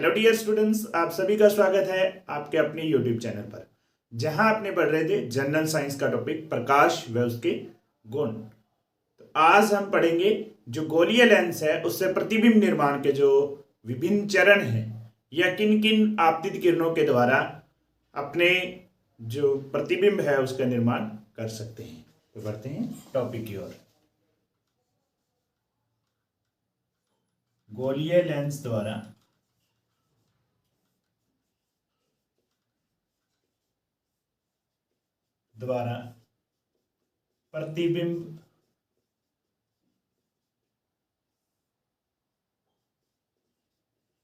Hello dear students, आप सभी का स्वागत है आपके अपने यूट्यूब चैनल पर, जहां आपने पढ़ रहे थे जनरल साइंस का टॉपिक प्रकाश व उसके गुण। तो आज हम पढ़ेंगे जो गोलीय लेंस है उससे प्रतिबिंब निर्माण के जो विभिन्न चरण हैं या किन किन आपतित किरणों के द्वारा अपने जो प्रतिबिंब है उसका निर्माण कर सकते हैं। तो बढ़ते हैं टॉपिक की ओर। गोलीय लेंस द्वारा प्रतिबिंब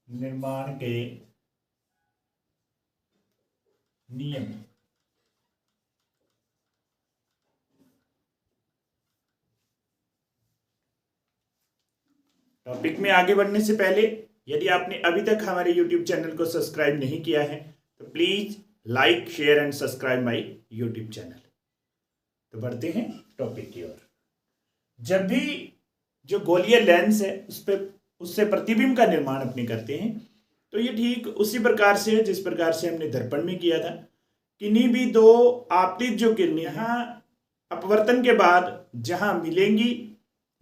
निर्माण के नियम। टॉपिक में आगे बढ़ने से पहले यदि आपने अभी तक हमारे YouTube चैनल को सब्सक्राइब नहीं किया है तो please like share and subscribe my YouTube channel. तो बढ़ते हैं टॉपिक की ओर। जब भी जो गोलीय लेंस है उससे प्रतिबिंब का निर्माण अपने करते हैं तो ये ठीक उसी प्रकार से है जिस प्रकार से हमने दर्पण में किया था। किन्हीं भी दो आपतित जो किरणें यहाँ अपवर्तन के बाद जहां मिलेंगी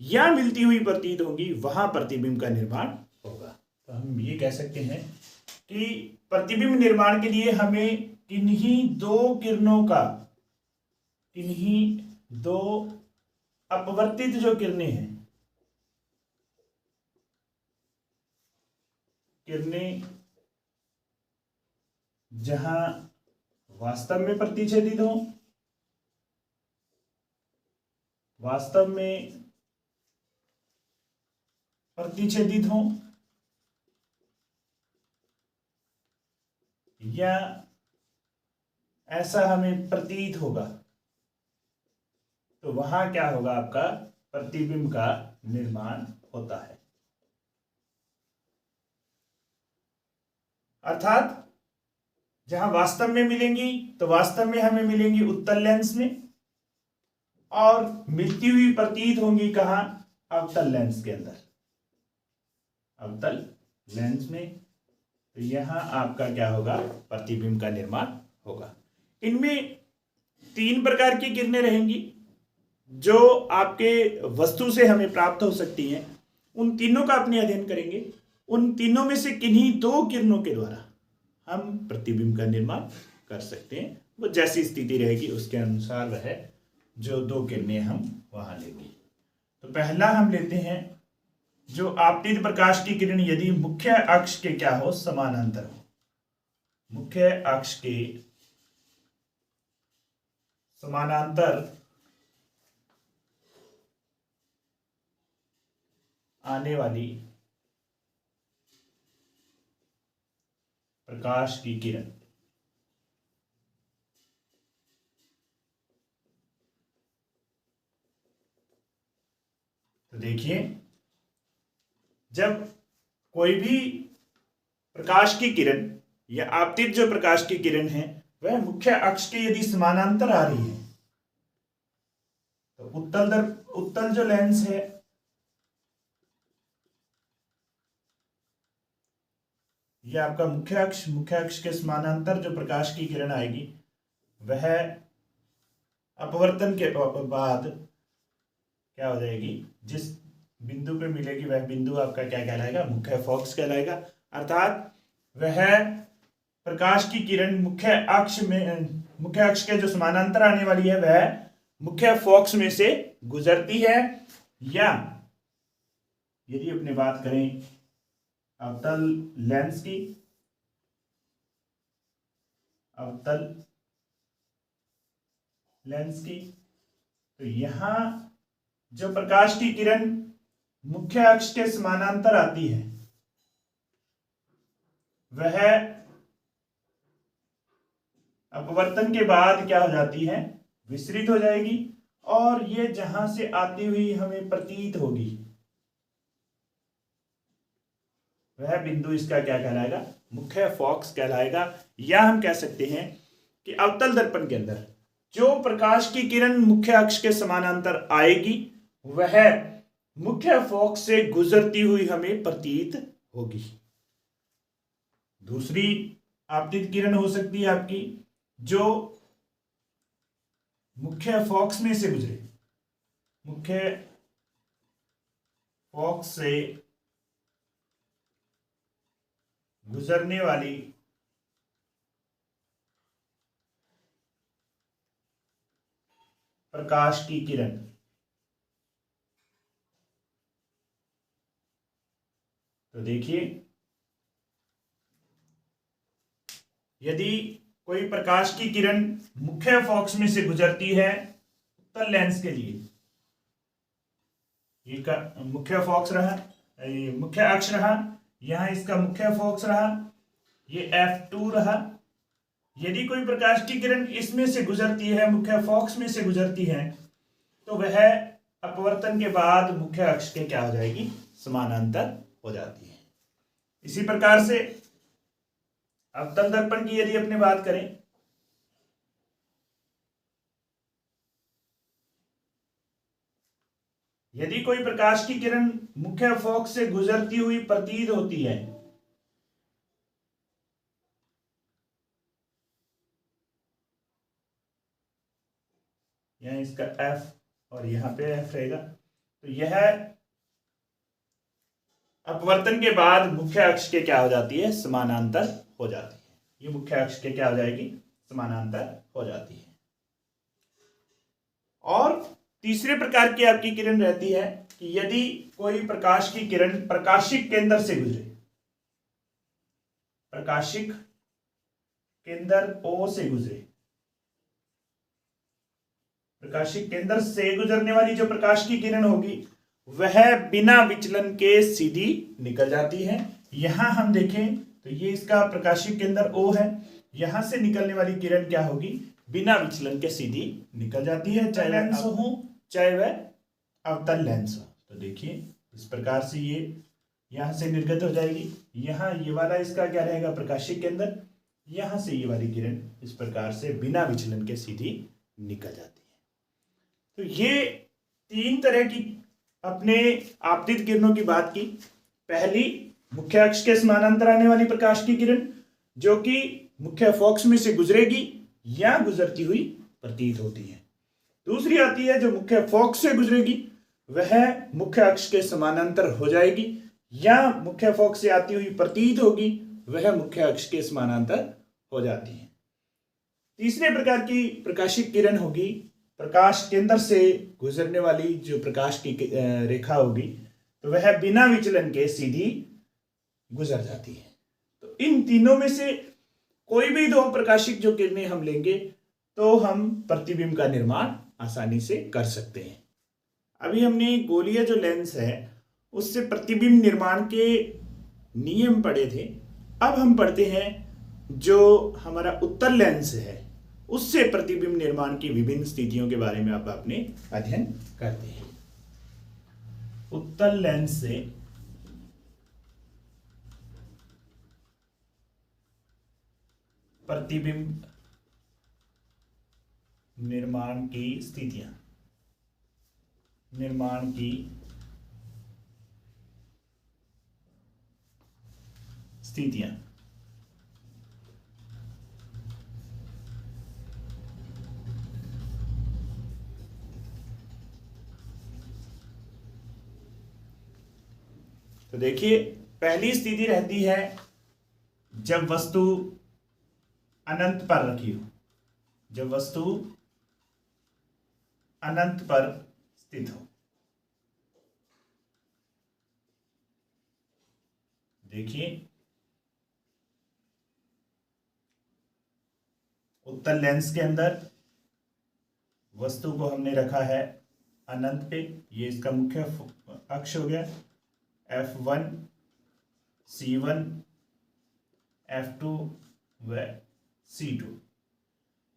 या मिलती हुई प्रतीत होंगी वहां प्रतिबिंब का निर्माण होगा। तो हम ये कह सकते हैं कि प्रतिबिंब निर्माण के लिए हमें किन्हीं दो अपवर्तित जो किरणें जहां वास्तव में प्रतिच्छेदित हो, या ऐसा हमें प्रतीत होगा तो वहां क्या होगा, आपका प्रतिबिंब का निर्माण होता है। अर्थात जहां वास्तव में मिलेंगी तो वास्तव में हमें मिलेंगी उत्तल लेंस में और मिलती हुई प्रतीत होंगी कहां, अवतल लेंस के अंदर, अवतल लेंस में। तो यहां आपका क्या होगा, प्रतिबिंब का निर्माण होगा। इनमें तीन प्रकार की किरणें रहेंगी जो आपके वस्तु से हमें प्राप्त हो सकती हैं। उन तीनों का अपने अध्ययन करेंगे। उन तीनों में से किन्हीं दो किरणों के द्वारा हम प्रतिबिंब का निर्माण कर सकते हैं। वो जैसी स्थिति रहेगी उसके अनुसार वह जो दो किरणें हम वहां लेंगे। तो पहला हम लेते हैं जो आपतित प्रकाश की किरण यदि मुख्य अक्ष के क्या हो, समानांतर हो, मुख्य अक्ष के समानांतर आने वाली प्रकाश की किरण। तो देखिए, जब कोई भी प्रकाश की किरण या आपतित जो प्रकाश की किरण है वह मुख्य अक्ष के यदि समानांतर आ रही है तो उत्तल जो लेंस है यह आपका मुख्य अक्ष के समानांतर जो प्रकाश की किरण आएगी वह अपवर्तन के बाद क्या हो जाएगी, जिस बिंदु पे मिलेगी वह बिंदु आपका क्या कहलाएगा, मुख्य फोकस कहलाएगा। अर्थात वह प्रकाश की किरण मुख्य अक्ष के जो समानांतर आने वाली है वह मुख्य फोकस में से गुजरती है, या यदि अपनी बात करें अवतल लेंस की तो यहां जो प्रकाश की किरण मुख्य अक्ष के समानांतर आती है वह अपवर्तन के बाद क्या हो जाती है, विसरित हो जाएगी, और ये जहां से आती हुई हमें प्रतीत होगी वह बिंदु इसका क्या कहलाएगा, मुख्य फोकस कहलाएगा। या हम कह सकते हैं कि अवतल दर्पण के अंदर जो प्रकाश की किरण मुख्य अक्ष के समानांतर आएगी वह मुख्य फोकस से गुजरती हुई हमें प्रतीत होगी। दूसरी आपतित किरण हो सकती है आपकी जो मुख्य फॉक्स में से गुजरे, मुख्य फॉक्स से गुजरने वाली प्रकाश की किरण। तो देखिए, यदि कोई प्रकाश की किरण मुख्य फॉक्स में से गुजरती है उत्तल लेंस के लिए, ये का मुख्य फॉक्स रहा, ये मुख्य अक्ष रहा, यहां इसका मुख्य फॉक्स रहा, ये F2 रहा। यदि कोई प्रकाश की किरण इसमें से गुजरती है, मुख्य फॉक्स में से गुजरती है, तो वह अपवर्तन के बाद मुख्य अक्ष के क्या हो जाएगी, समानांतर हो जाती है। इसी प्रकार से अवतल दर्पण की यदि अपने बात करें, यदि कोई प्रकाश की किरण मुख्य फॉक्स से गुजरती हुई प्रतीत होती है, यहां इसका F और यहां पे F रहेगा, तो यह अपवर्तन के बाद मुख्य अक्ष के क्या हो जाती है, समानांतर हो जाती है। ये मुख्य अक्ष के क्या हो जाएगी, समानांतर हो जाती है। और तीसरे प्रकार की आपकी किरण रहती है कि यदि कोई प्रकाश की किरण प्रकाशिक केंद्र से गुजरे, प्रकाशिक केंद्र O से गुजरे, प्रकाशिक केंद्र से गुजरने वाली जो प्रकाश की किरण होगी वह बिना विचलन के सीधी निकल जाती है। यहां हम देखें तो ये इसका प्रकाशिक केंद्र O है, यहां से निकलने वाली किरण क्या होगी, बिना विचलन के सीधी निकल जाती है, चाहे लेंस हो चाहे वह अवतल लेंस हो। तो देखिए इस प्रकार से ये यहां से निर्गत हो जाएगी, यहां ये वाला इसका क्या रहेगा, प्रकाशिक केंद्र, यहां से ये वाली किरण इस प्रकार से बिना विचलन के सीधी निकल जाती है। तो ये तीन तरह की अपने आपतित किरणों की बात की। पहली, मुख्य अक्ष के समानांतर आने वाली प्रकाश की किरण जो कि मुख्य फॉक्स में से गुजरेगी या गुजरती हुई प्रतीत होती है। दूसरी आती है जो मुख्य फॉक्स से गुजरेगी, वह मुख्य अक्ष के समानांतर हो जाएगी या मुख्य फॉक्स से आती हुई प्रतीत होगी, वह मुख्य अक्ष के समानांतर हो जाती है। तीसरे प्रकार की प्रकाशिक किरण होगी प्रकाश केंद्र से गुजरने वाली जो प्रकाश की रेखा होगी, तो वह बिना विचलन के सीधी गुजर जाती है। तो इन तीनों में से कोई भी दो प्रकाशिक जो किरणें हम लेंगे तो हम प्रतिबिंब का निर्माण आसानी से कर सकते हैं। अभी हमने गोलीय जो लेंस है उससे प्रतिबिंब निर्माण के नियम पढ़े थे। अब हम पढ़ते हैं जो हमारा उत्तल लेंस है उससे प्रतिबिंब निर्माण की विभिन्न स्थितियों के बारे में अब अपने अध्ययन करते हैं। उत्तल लेंस से प्रतिबिंब निर्माण की स्थितियां, तो देखिए पहली स्थिति रहती है जब वस्तु अनंत पर रखी हो, जब वस्तु अनंत पर स्थित हो। देखिए उत्तल लेंस के अंदर वस्तु को हमने रखा है अनंत पे, ये इसका मुख्य अक्ष हो गया, F1, C1, F2 व C2।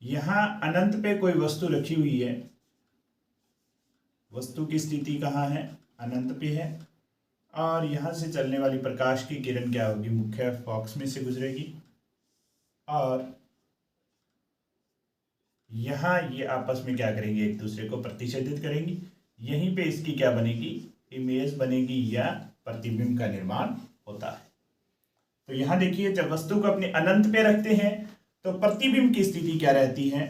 यहां अनंत पे कोई वस्तु रखी हुई है, वस्तु की स्थिति कहाँ है, अनंत पे है, और यहां से चलने वाली प्रकाश की किरण क्या होगी, मुख्य फॉक्स में से गुजरेगी और यहां ये आपस में क्या करेंगे, एक दूसरे को प्रतिच्छेदित करेंगी। यहीं पे इसकी क्या बनेगी, इमेज बनेगी या प्रतिबिंब का निर्माण होता है। तो यहां देखिए, जब वस्तु को अपने अनंत पे रखते हैं तो प्रतिबिंब की स्थिति क्या रहती है?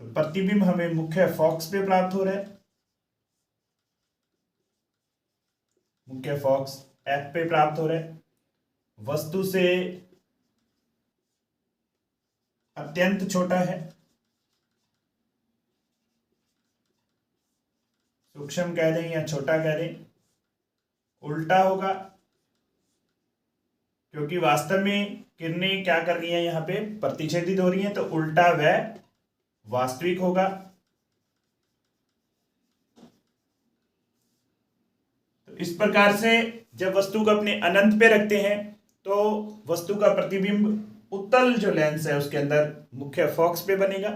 तो प्रतिबिंब हमें मुख्य फॉक्स पे प्राप्त हो रहा है, मुख्य फॉक्स एफ पे प्राप्त हो रहा है। वस्तु से अत्यंत छोटा है, सूक्ष्म कह दें या छोटा कह दें, उल्टा होगा, क्योंकि वास्तव में किरणें क्या कर रही हैं, यहां पे प्रतिच्छेदित हो रही हैं, तो उल्टा व वास्तविक होगा। तो इस प्रकार से जब वस्तु को अपने अनंत पे रखते हैं तो वस्तु का प्रतिबिंब उत्तल जो लेंस है उसके अंदर मुख्य फॉक्स पे बनेगा,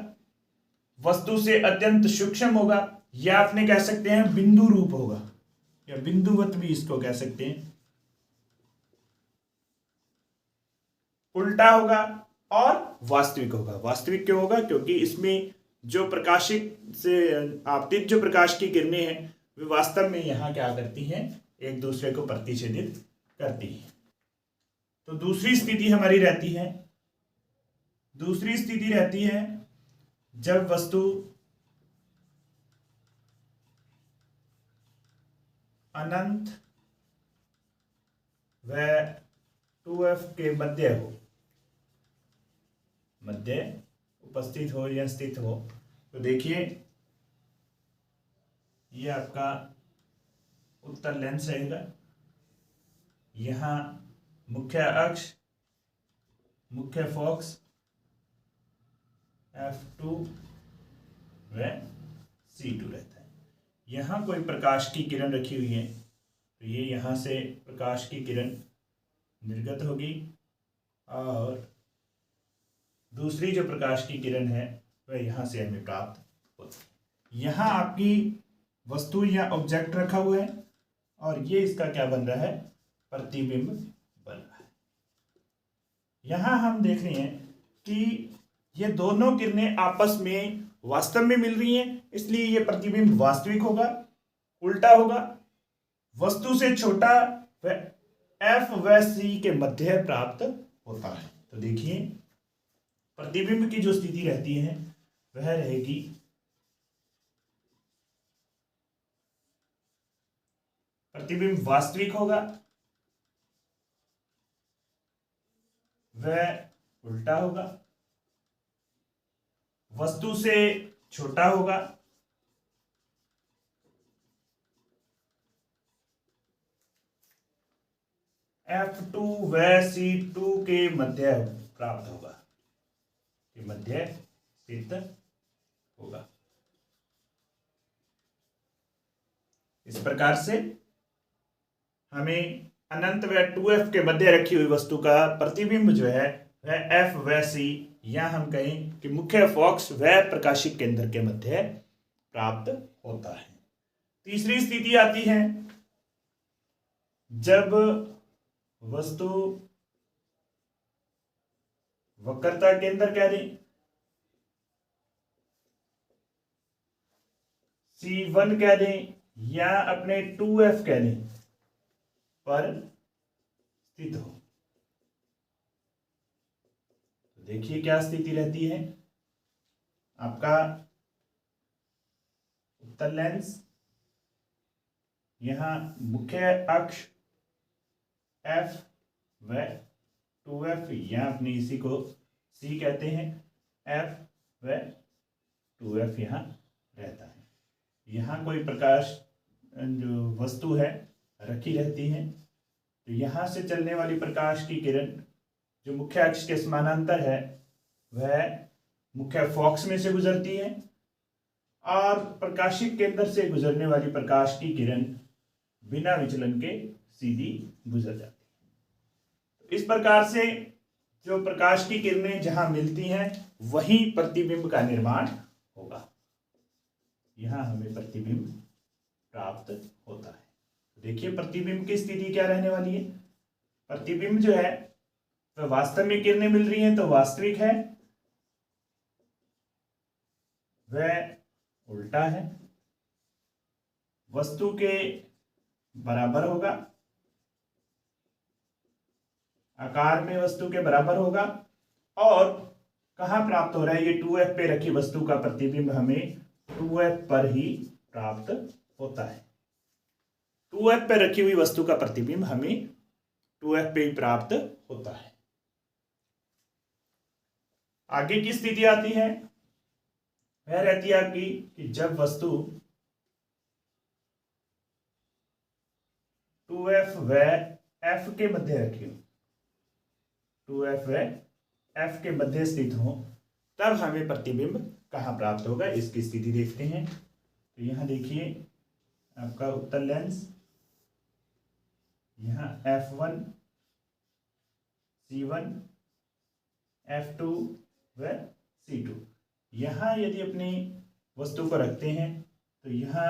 वस्तु से अत्यंत सूक्ष्म होगा, या अपने कह सकते हैं बिंदु रूप होगा, या बिंदुवत भी इसको कह सकते हैं, उल्टा होगा और वास्तविक होगा। वास्तविक क्यों होगा? क्योंकि इसमें जो प्रकाशित से आपतित जो प्रकाश की किरणें हैं वे वास्तव में यहां क्या करती हैं, एक दूसरे को प्रतिच्छेदित करती हैं। तो दूसरी स्थिति हमारी रहती है, दूसरी स्थिति रहती है जब वस्तु अनंत व 2f के मध्य हो, मध्य उपस्थित हो या स्थित हो। तो देखिए, ये आपका उत्तल लेंस रहेगा, यहां मुख्य अक्ष, मुख्य फोकस F2 व C2 रहता है। यहां कोई प्रकाश की किरण रखी हुई है, तो ये यहां से प्रकाश की किरण निर्गत होगी और दूसरी जो प्रकाश की किरण है वह यहां से हमें प्राप्त होती है। यहां आपकी वस्तु या ऑब्जेक्ट रखा हुआ है और ये इसका क्या बन रहा है, प्रतिबिंब बन रहा है। यहां हम देख रहे हैं कि ये दोनों किरणें आपस में वास्तव में मिल रही हैं, इसलिए ये प्रतिबिंब वास्तविक होगा, उल्टा होगा, वस्तु से छोटा व F व C के मध्य प्राप्त होता है। तो देखिए, प्रतिबिंब की जो स्थिति रहती है वह रहेगी प्रतिबिंब वास्तविक होगा, वह उल्टा होगा, वस्तु से छोटा होगा, F2 व C2 के मध्य प्राप्त होगा, के मध्य स्थित होगा। इस प्रकार से हमें अनंत व 2f के मध्य रखी हुई वस्तु का प्रतिबिंब जो है वह F व C, या हम कहें कि मुख्य फोकस व प्रकाशिक केंद्र के मध्य प्राप्त होता है। तीसरी स्थिति आती है जब वस्तु वक्रता केंद्र कह दें, C1 कह दें या अपने 2f कह दें, पर स्थित हो। तो देखिए क्या स्थिति रहती है, आपका उत्तल लेंस, यहां मुख्य अक्ष F व 2f, या अपने इसी को C कहते हैं, F व 2f यहां रहता है। यहां कोई प्रकाश जो वस्तु है रखी रहती है, तो यहां से चलने वाली प्रकाश की किरण जो मुख्य अक्ष के समानांतर है वह मुख्य फोकस में से गुजरती है और प्रकाशिक केंद्र से गुजरने वाली प्रकाश की किरण बिना विचलन के सीधी गुजर जाती है। तो इस प्रकार से जो प्रकाश की किरणें जहां मिलती हैं वहीं प्रतिबिंब का निर्माण होगा, यहां हमें प्रतिबिंब प्राप्त होता है। देखिए, प्रतिबिंब की स्थिति क्या रहने वाली है, प्रतिबिंब जो है वह वास्तव में किरणें मिल रही हैं तो वास्तविक है, वह उल्टा है, वस्तु के बराबर होगा, आकार में वस्तु के बराबर होगा। और कहां प्राप्त हो रहा है, ये 2f पे रखी वस्तु का प्रतिबिंब हमें 2f पर ही प्राप्त होता है। 2f पे रखी हुई वस्तु का प्रतिबिंब हमें 2f पे ही प्राप्त होता है। आगे की स्थिति आती है, वह रहती है आपकी कि जब वस्तु 2f व f के मध्य रखी हो, 2f व f के मध्य स्थित हो, तब हमें प्रतिबिंब कहां प्राप्त होगा, इसकी स्थिति देखते हैं। तो यहां देखिए आपका उत्तल लेंस, यहां f1, c1, f2 व c2। यहां यदि अपनी वस्तु को रखते हैं तो यहां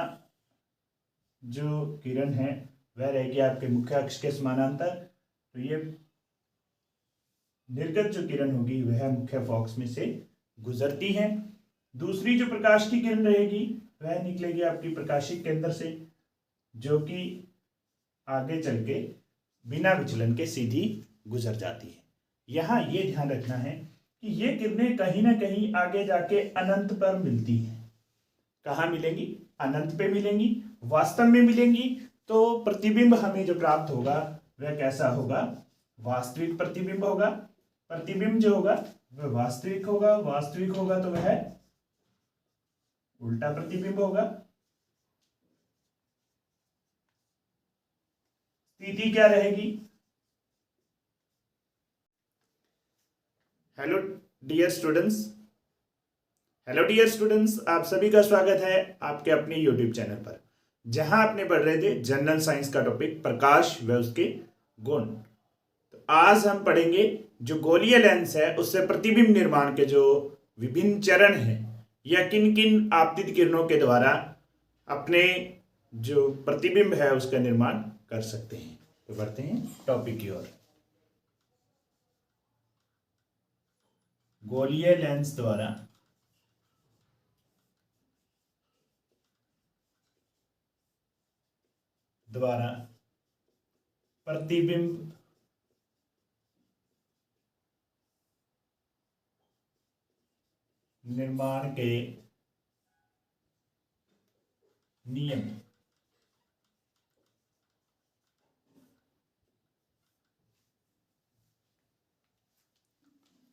जो किरण है वह रहेगी आपके मुख्य अक्ष के समानांतर। तो ये निर्गत जो किरण होगी वह मुख्य फोकस में से गुजरती है। दूसरी जो प्रकाश की किरण रहेगी वह निकलेगी आपकी प्रकाशिक केंद्र से, जो कि आगे चल के बिना विचलन के सीधी गुजर जाती है। यहां ये ध्यान रखना है कि ये किरणें कहीं ना कहीं आगे जाके अनंत पर मिलती हैं। कहाँ मिलेंगी, अनंत पे मिलेंगी, वास्तव में मिलेंगी। तो प्रतिबिंब हमें जो प्राप्त होगा वह कैसा होगा, वास्तविक प्रतिबिंब होगा। प्रतिबिंब जो होगा वह वास्तविक होगा, वास्तविक होगा तो वह उल्टा प्रतिबिंब होगा। स्थिति क्या रहेगी, हेलो डियर स्टूडेंट्स, आप सभी का स्वागत है आपके अपने यूट्यूब चैनल पर, जहां आपने पढ़ रहे थे जनरल साइंस का टॉपिक प्रकाश व उसके गुण। तो आज हम पढ़ेंगे जो गोलीय लेंस है उससे प्रतिबिंब निर्माण के जो विभिन्न चरण हैं, या किन किन आपतित किरणों के द्वारा अपने जो प्रतिबिंब है उसका निर्माण कर सकते हैं। तो बढ़ते हैं टॉपिक की ओर। गोलीय लेंस द्वारा प्रतिबिंब निर्माण के नियम।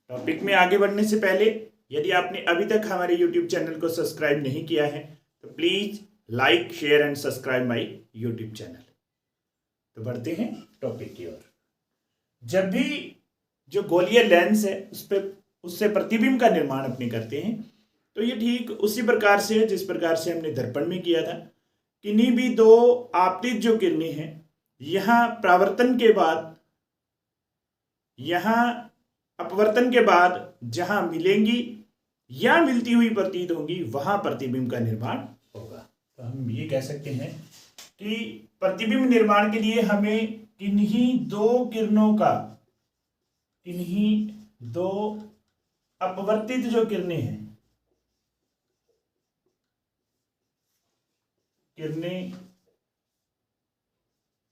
टॉपिक में आगे बढ़ने से पहले यदि आपने अभी तक हमारे YouTube चैनल को सब्सक्राइब नहीं किया है तो please like, share and subscribe my YouTube channel. तो बढ़ते हैं टॉपिक की ओर। जब भी जो गोलीय लेंस है उससे प्रतिबिंब का निर्माण अपने करते हैं, तो ये ठीक उसी प्रकार से है जिस प्रकार से हमने दर्पण में किया था। किन्हीं भी दो आपतित जो किरणें हैं, यहां परावर्तन के बाद, यहां अपवर्तन के बाद जहां मिलेंगी या मिलती हुई प्रतीत होंगी, वहां प्रतिबिंब का निर्माण होगा। तो हम ये कह सकते हैं कि प्रतिबिंब निर्माण के लिए हमें किन्हीं दो अपवर्तित जो किरणें हैं, किरणें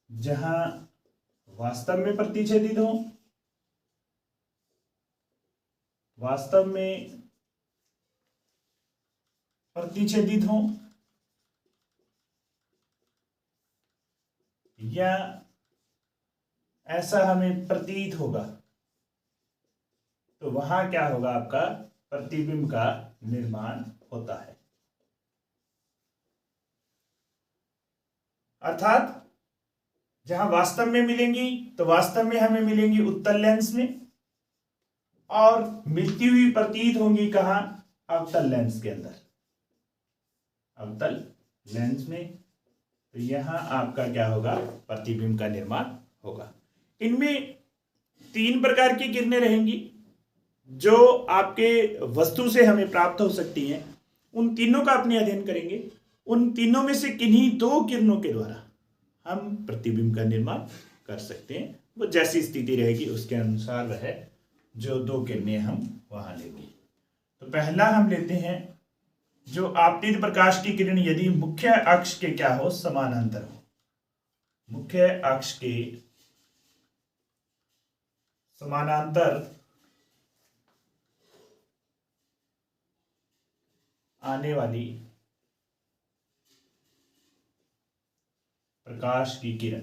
जहां वास्तव में प्रतिच्छेदित हो, वास्तव में प्रतिच्छेदित हो, या ऐसा हमें प्रतीत होगा, तो वहां क्या होगा, आपका प्रतिबिंब का निर्माण होता है। अर्थात जहां वास्तव में मिलेंगी तो वास्तव में हमें मिलेंगी उत्तल लेंस में, और मिलती हुई प्रतीत होंगी कहां, अवतल लेंस के अंदर, अवतल लेंस में। तो यहां आपका क्या होगा, प्रतिबिंब का निर्माण होगा। इनमें तीन प्रकार की किरणें रहेंगी जो आपके वस्तु से हमें प्राप्त हो सकती हैं। उन तीनों का अपने अध्ययन करेंगे। उन तीनों में से किन्हीं दो किरणों के द्वारा हम प्रतिबिंब का निर्माण कर सकते हैं। वो जैसी स्थिति रहेगी उसके अनुसार वह जो दो किरणें हम वहां लेंगे। तो पहला हम लेते हैं जो आपतित प्रकाश की किरण यदि मुख्य अक्ष के क्या हो, समानांतर हो। मुख्य अक्ष के समानांतर आने वाली प्रकाश की किरण।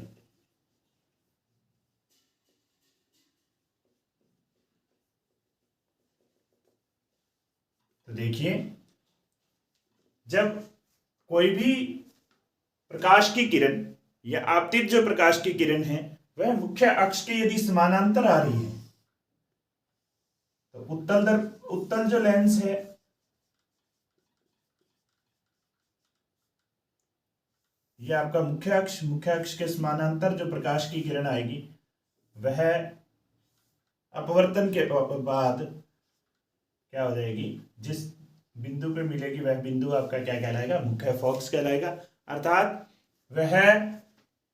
तो देखिए, जब कोई भी प्रकाश की किरण या आपतित जो प्रकाश की किरण है वह मुख्य अक्ष के यदि समानांतर आ रही है तो उत्तल जो लेंस है यह आपका मुख्य अक्ष के समानांतर जो प्रकाश की किरण आएगी वह अपवर्तन के बाद क्या हो जाएगी, जिस बिंदु पे मिलेगी वह बिंदु आपका क्या कहलाएगा, मुख्य फोकस कहलाएगा। अर्थात वह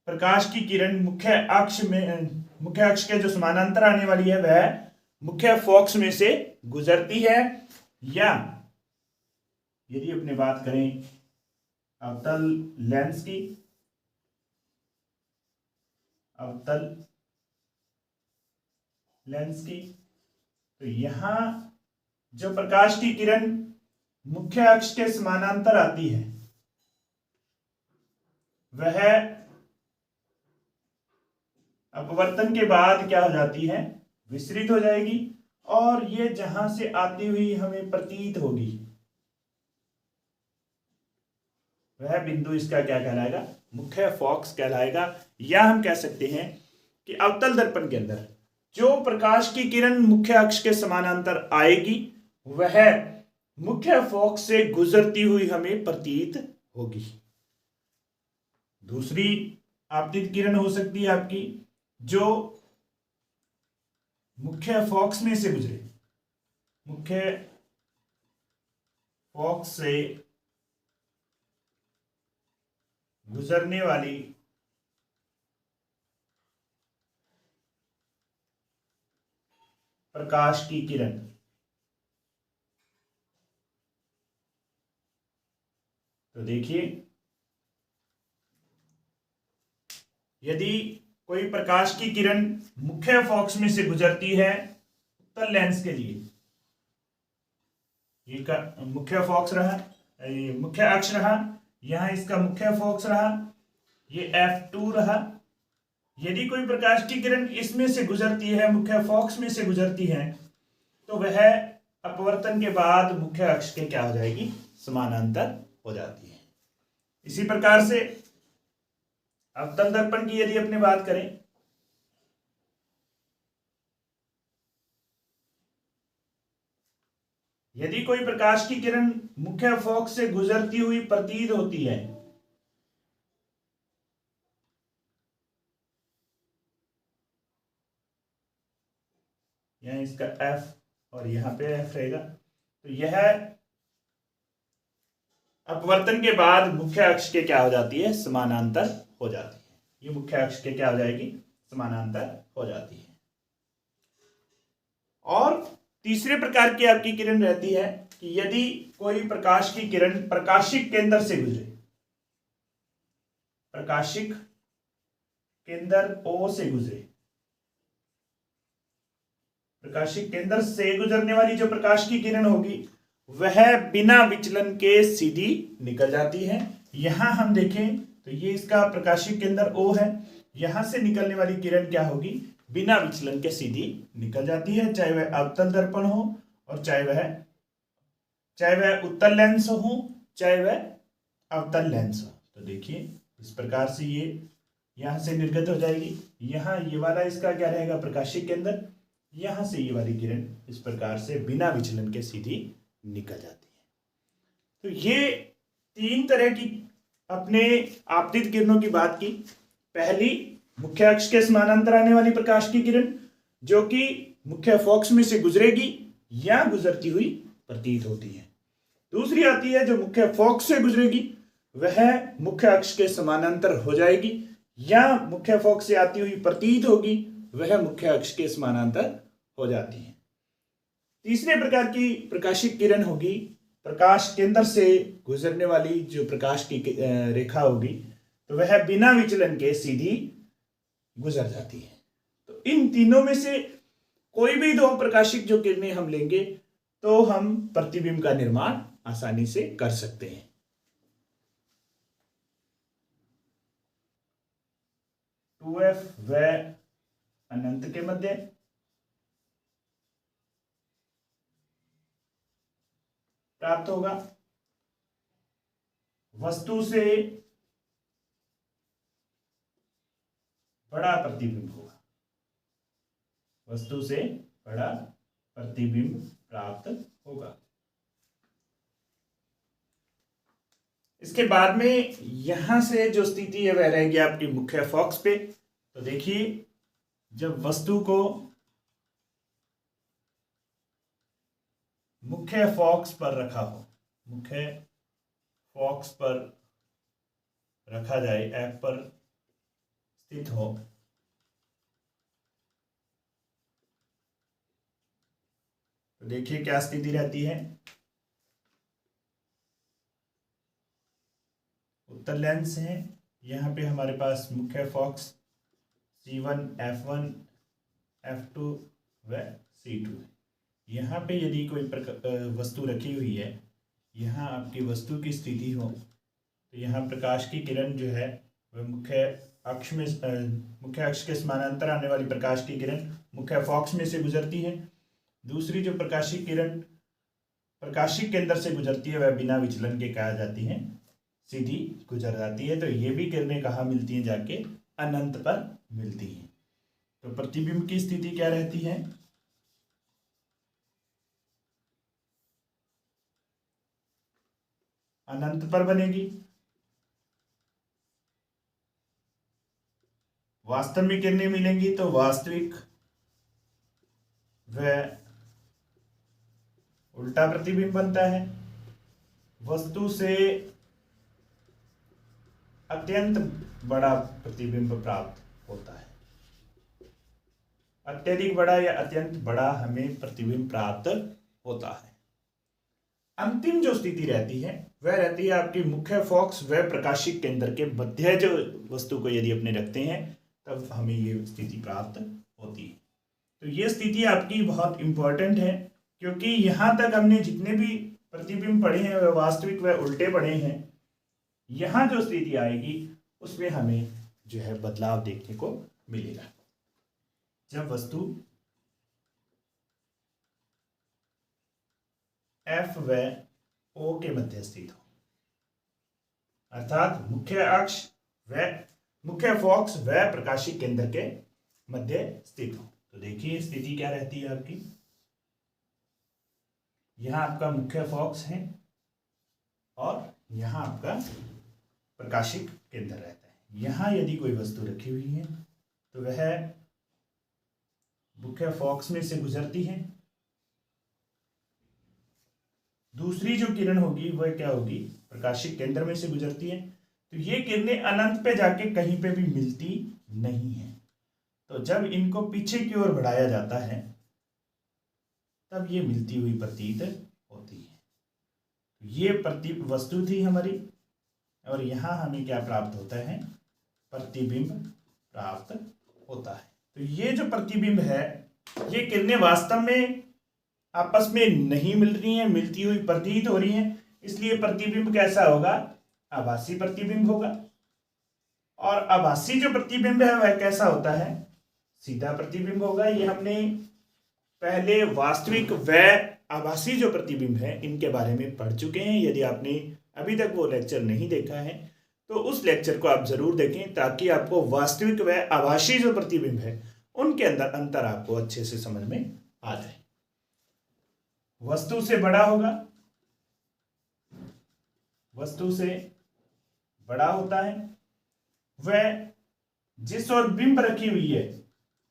प्रकाश की किरण मुख्य अक्ष के जो समानांतर आने वाली है वह मुख्य फोकस में से गुजरती है, या यदि अपने बात करें अवतल लेंस की, तो यहां जो प्रकाश की किरण मुख्य अक्ष के समानांतर आती है वह अपवर्तन के बाद क्या हो जाती है, विसरित हो जाएगी, और ये जहां से आती हुई हमें प्रतीत होगी वह बिंदु इसका क्या कहलाएगा, मुख्य फोकस कहलाएगा। या हम कह सकते हैं कि अवतल दर्पण के अंदर जो प्रकाश की किरण मुख्य अक्ष के समानांतर आएगी वह मुख्य फोकस से गुजरती हुई हमें प्रतीत होगी। दूसरी आपतित किरण हो सकती है आपकी जो मुख्य फोकस में से गुजरे, मुख्य फोकस से गुजरने वाली प्रकाश की किरण। तो देखिए, यदि कोई प्रकाश की किरण मुख्य फोकस में से गुजरती है उत्तल लेंस के लिए, ये मुख्य फोकस रहा, ये मुख्य अक्ष रहा, यहां इसका मुख्य फोकस रहा, ये F2 रहा। यदि कोई प्रकाश की किरण इसमें से गुजरती है, मुख्य फोकस में से गुजरती है, तो वह अपवर्तन के बाद मुख्य अक्ष के क्या हो जाएगी, समानांतर हो जाती है। इसी प्रकार से अवतल दर्पण की यदि अपने बात करें, यदि कोई प्रकाश की किरण मुख्य फोकस से गुजरती हुई प्रतीत होती है, यहां इसका F और यहां पे F रहेगा, तो यह अपवर्तन के बाद मुख्य अक्ष के क्या हो जाती है, समानांतर हो जाती है। ये मुख्य अक्ष के क्या हो जाएगी, समानांतर हो जाती है। और तीसरे प्रकार की आपकी किरण रहती है कि यदि कोई प्रकाश की किरण प्रकाशिक केंद्र से गुजरे, प्रकाशिक केंद्र O से गुजरे, प्रकाशिक केंद्र से गुजरने वाली जो प्रकाश की किरण होगी वह बिना विचलन के सीधी निकल जाती है। यहां हम देखें तो ये इसका प्रकाशिक केंद्र O है, यहां से निकलने वाली किरण क्या होगी, बिना विचलन के सीधी निकल जाती है, चाहे वह अवतल दर्पण हो और चाहे वह उत्तल लेंस हो, चाहे वह अवतल लेंस हो। तो देखिए इस प्रकार से ये यहां से निर्गत हो जाएगी, यहां ये वाला इसका क्या रहेगा, प्रकाशिक केंद्र, यहां से ये वाली किरण इस प्रकार से बिना विचलन के सीधी निकल जाती है। तो ये तीन तरह की अपने आपतित किरणों की बात की। पहली मुख्य अक्ष के समानांतर आने वाली प्रकाश की किरण जो कि मुख्य फोकस में से गुजरेगी या गुजरती हुई प्रतीत होती है। दूसरी आती है जो मुख्य फोकस से गुजरेगी, वह मुख्य अक्ष के समानांतर हो जाएगी या मुख्य फोकस से आती हुई प्रतीत होगी, वह मुख्य अक्ष के समानांतर हो जाती है। तीसरे प्रकार की प्रकाशिक किरण होगी प्रकाश केंद्र से गुजरने वाली जो प्रकाश की रेखा होगी, तो वह बिना विचलन के सीधी गुजर जाती है। तो इन तीनों में से कोई भी दो प्रकाशिक जो किरणें हम लेंगे तो हम प्रतिबिंब का निर्माण आसानी से कर सकते हैं। टू एफ वह अनंत के मध्य प्राप्त होगा, वस्तु से बड़ा प्रतिबिंब होगा, वस्तु से बड़ा प्रतिबिंब प्राप्त होगा। इसके बाद में यहां से जो स्थिति है वह रहेगी आपकी मुख्य फॉक्स पे। तो देखिए, जब वस्तु को मुख्य फॉक्स पर रखा हो, मुख्य फॉक्स पर रखा जाए, एफ पर स्थित हो, तो देखिए क्या स्थिति रहती है। उत्तल लेंस है, यहाँ पे हमारे पास मुख्य फॉक्स C1, F1, F2 व C2 है। यहाँ पे यदि कोई वस्तु रखी हुई है, यहाँ आपकी वस्तु की स्थिति हो, तो यहाँ प्रकाश की किरण जो है वह मुख्य अक्ष के समानांतर आने वाली प्रकाश की किरण मुख्य फॉक्स में से गुजरती है। दूसरी जो प्रकाशिक किरण प्रकाशिक केंद्र से गुजरती है वह बिना विचलन के कहा जाती है, सीधी गुजर जाती है। तो ये भी किरणें कहाँ मिलती हैं? जाके अनंत पर मिलती हैं। तो प्रतिबिंब की स्थिति क्या रहती है? अनंत पर बनेगी। वास्तव में किरणें मिलेंगी तो वास्तविक व उल्टा प्रतिबिंब बनता है। वस्तु से अत्यंत बड़ा प्रतिबिंब प्राप्त होता है। अत्यधिक बड़ा या अत्यंत बड़ा हमें प्रतिबिंब प्राप्त होता है। अंतिम जो स्थिति रहती है वह रहती है आपकी मुख्य फॉक्स व प्रकाशिक केंद्र के मध्य जो वस्तु को यदि अपने रखते हैं तब हमें ये स्थिति प्राप्त होती है। तो ये स्थिति आपकी बहुत इंपॉर्टेंट है, क्योंकि यहां तक हमने जितने भी प्रतिबिंब पढ़े हैं वह वास्तविक व उल्टे पढ़े हैं। यहां जो स्थिति आएगी उसमें हमें जो है बदलाव देखने को मिलेगा। जब वस्तु F व O के मध्य स्थित हो, अर्थात मुख्य अक्ष व मुख्य फॉक्स व प्रकाशिक केंद्र के मध्य स्थित हो, तो देखिए स्थिति क्या रहती है आपकी। यहां आपका मुख्य फॉक्स है और यहां आपका प्रकाशिक केंद्र रहता है। यहां यदि कोई वस्तु रखी हुई है तो वह मुख्य फॉक्स में से गुजरती है। दूसरी जो किरण होगी वह क्या होगी? प्रकाशिक केंद्र में से गुजरती है। तो ये किरणें अनंत पे जाके कहीं पे भी मिलती नहीं है। तो जब इनको पीछे की ओर बढ़ाया जाता है तब ये मिलती हुई प्रतीत होती है। तो ये वस्तु थी हमारी, और यहां हमें क्या प्राप्त होता है? प्रतिबिंब प्राप्त होता है। तो ये जो प्रतिबिंब है, ये किरणें वास्तव में आपस में नहीं मिल रही हैं, मिलती हुई प्रतीत हो रही हैं, इसलिए प्रतिबिंब कैसा होगा? आभासी प्रतिबिंब होगा। और आभासी जो प्रतिबिंब है वह कैसा होता है? सीधा प्रतिबिंब होगा। ये हमने पहले वास्तविक व आभासी जो प्रतिबिंब है इनके बारे में पढ़ चुके हैं। यदि आपने अभी तक वो लेक्चर नहीं देखा है तो उस लेक्चर को आप जरूर देखें, ताकि आपको वास्तविक व आभासी जो प्रतिबिंब है उनके अंदर अंतर आपको अच्छे से समझ में आ जाए। वस्तु से बड़ा होगा, वस्तु से बड़ा होता है। वह जिस ओर बिंब रखी हुई है,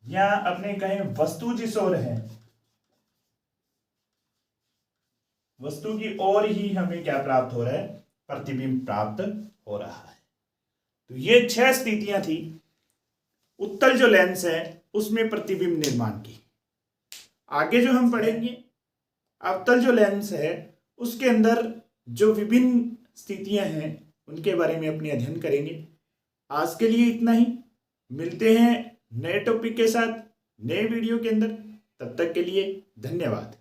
या अपने कहें वस्तु जिस ओर है, वस्तु की ओर ही हमें क्या प्राप्त हो रहा है? प्रतिबिंब प्राप्त हो रहा है। तो ये 6 स्थितियां थी उत्तल जो लेंस है उसमें प्रतिबिंब निर्माण की। आगे जो हम पढ़ेंगे अवतल जो लेंस है उसके अंदर जो विभिन्न स्थितियां हैं उनके बारे में अपने अध्ययन करेंगे। आज के लिए इतना ही। मिलते हैं नए टॉपिक के साथ नए वीडियो के अंदर। तब तक के लिए धन्यवाद।